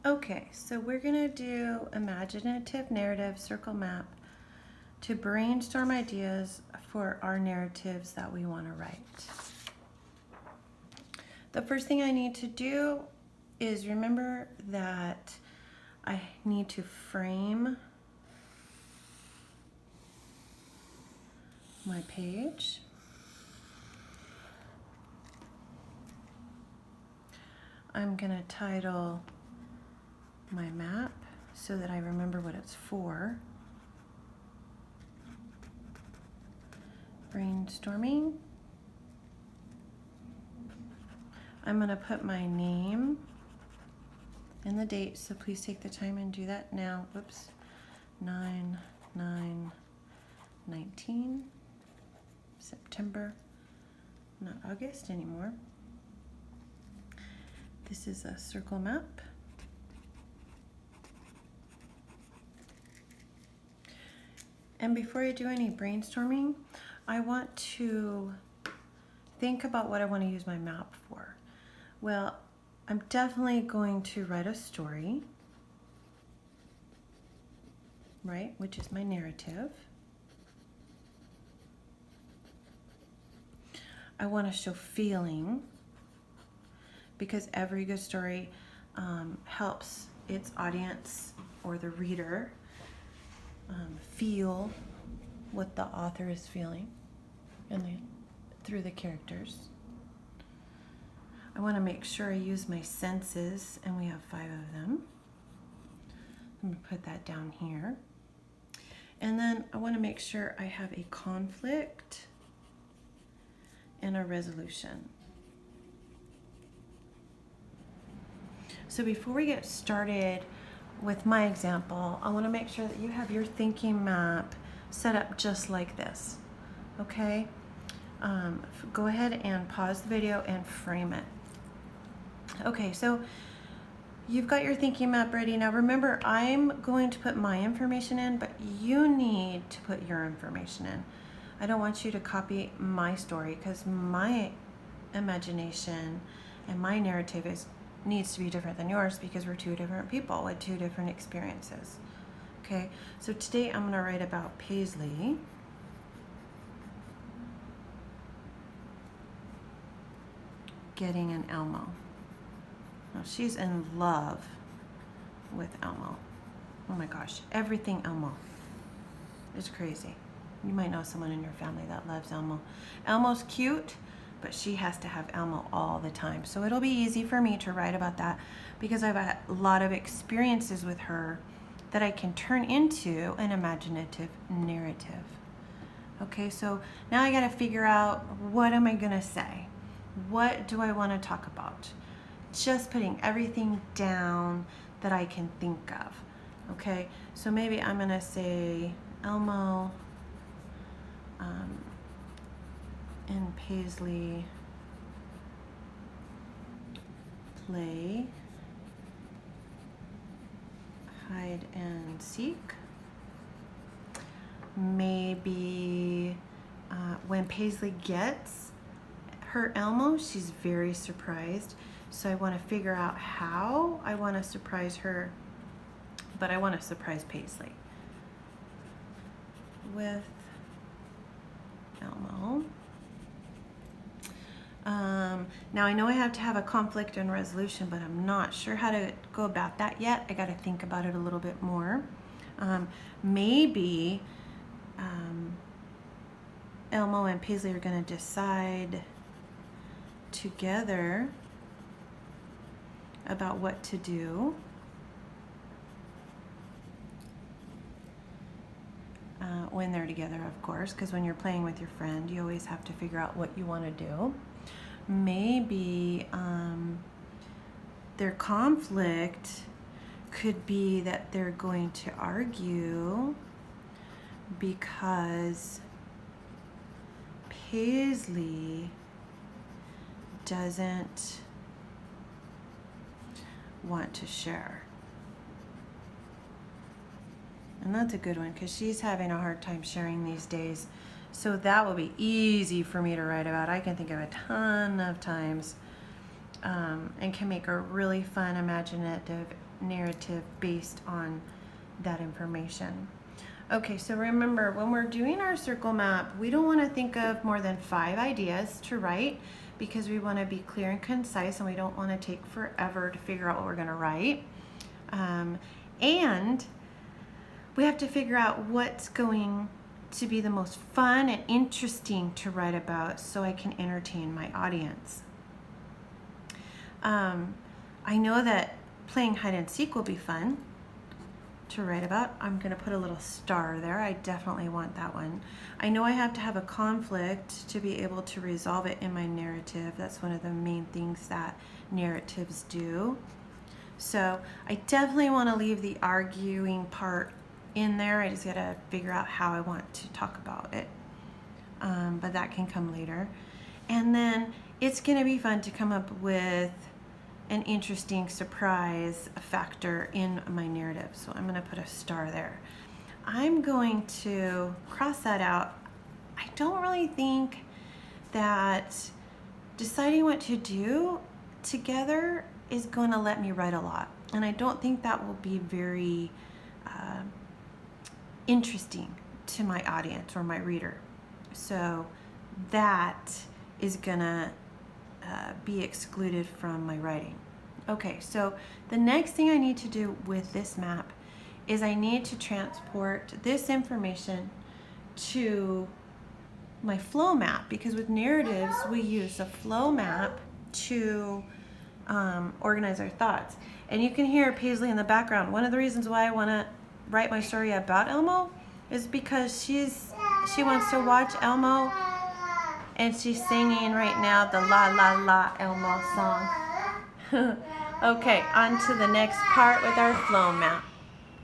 Okay, so we're gonna do imaginative narrative circle map to brainstorm ideas for our narratives that we want to write. The first thing I need to do is remember that I need to frame my page. I'm gonna title my map so that I remember what it's for. Brainstorming. I'm going to put my name and the date, so please take the time and do that now. Whoops. 9/9/19, September, not August anymore. This is a circle map. And before I do any brainstorming, I want to think about what I want to use my map for. Well, I'm definitely going to write a story, right, which is my narrative. I want to show feeling, because every good story helps its audience or the reader feel what the author is feeling through the characters. I want to make sure I use my senses, and we have 5 of them. I'm going to put that down here. And then I want to make sure I have a conflict and a resolution. So before we get started with my example, I want to make sure that you have your thinking map set up just like this, okay? Go ahead and pause the video and frame it. Okay, so you've got your thinking map ready. Now remember, I'm going to put my information in, but you need to put your information in. I don't want you to copy my story, because my imagination and my narrative needs to be different than yours, because we're 2 different people with 2 different experiences. Okay, so today I'm going to write about Paisley. Getting an Elmo. Now she's in love with Elmo. Oh my gosh, everything Elmo. It's crazy. You might know someone in your family that loves Elmo. Elmo's cute, but she has to have Elmo all the time. So it'll be easy for me to write about that, because I've had a lot of experiences with her that I can turn into an imaginative narrative. Okay, so now I gotta figure out, what am I gonna say? What do I wanna talk about? Just putting everything down that I can think of. Okay, so maybe I'm gonna say Elmo and Paisley play hide and seek. Maybe when Paisley gets her Elmo, she's very surprised. So I want to figure out how I want to surprise her, but I want to surprise Paisley with Elmo. Now I know I have to have a conflict and resolution, but I'm not sure how to go about that yet. I got to think about it a little bit more. Maybe Elmo and Paisley are going to decide together about what to do. When they're together, of course, because when you're playing with your friend, you always have to figure out what you want to do. Maybe their conflict could be that they're going to argue because Paisley doesn't want to share. And that's a good one, because she's having a hard time sharing these days. So that will be easy for me to write about. I can think of a ton of times and can make a really fun, imaginative narrative based on that information. Okay, so remember, when we're doing our circle map, we don't want to think of more than 5 ideas to write, because we want to be clear and concise, and we don't want to take forever to figure out what we're going to write. And we have to figure out what's going to be the most fun and interesting to write about, so I can entertain my audience. I know that playing hide and seek will be fun to write about. I'm going to put a little star there. I definitely want that one. I know I have to have a conflict to be able to resolve it in my narrative. That's one of the main things that narratives do. So I definitely want to leave the arguing part in there. I just got to figure out how I want to talk about it. But that can come later. And then it's going to be fun to come up with an interesting surprise factor in my narrative. So I'm going to put a star there. I'm going to cross that out. I don't really think that deciding what to do together is going to let me write a lot. And I don't think that will be very interesting to my audience or my reader. So that is going to be excluded from my writing. Okay, so the next thing I need to do with this map is I need to transport this information to my flow map, because with narratives we use a flow map to organize our thoughts. And you can hear Paisley in the background. One of the reasons why I want to write my story about Elmo is because she wants to watch Elmo, and she's singing right now the La La La Elmo song. Okay, on to the next part with our flow map.